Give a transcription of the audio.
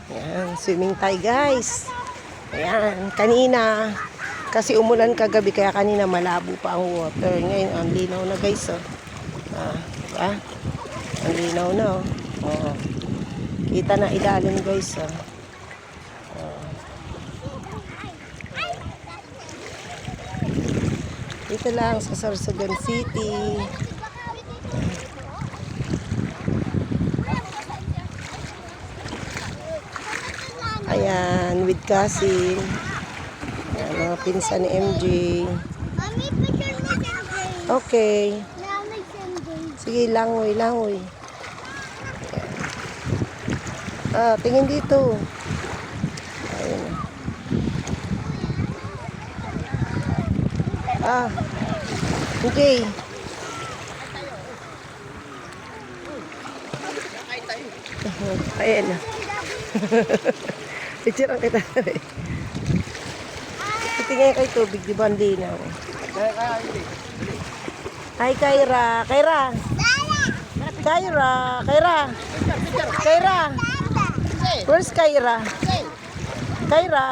Ayan, swimming tayo guys. Ayan, kanina kasi umulan kagabi kaya kanina malabo pa ang water. Ngayon ang linaw na guys, oh. Diba? Ang linaw na, oh. Oo. Kita na ilalim guys, oh. Dito lang sa Sorsogon City. Ayan, with Cassie. Ayan, mga pinsan ni MJ. Mami, picture mo si MJ. Okay. Lamig si MJ. Sige, langoy, langoy. Tingin dito. Ayun. Okay. Ayan na. Picture ang kita. Tingnan kay tubig, di ba ang linaw? Hi, Kyra. Kyra. Kyra. Kyra. Kyra. Where's Kyra? Kyra.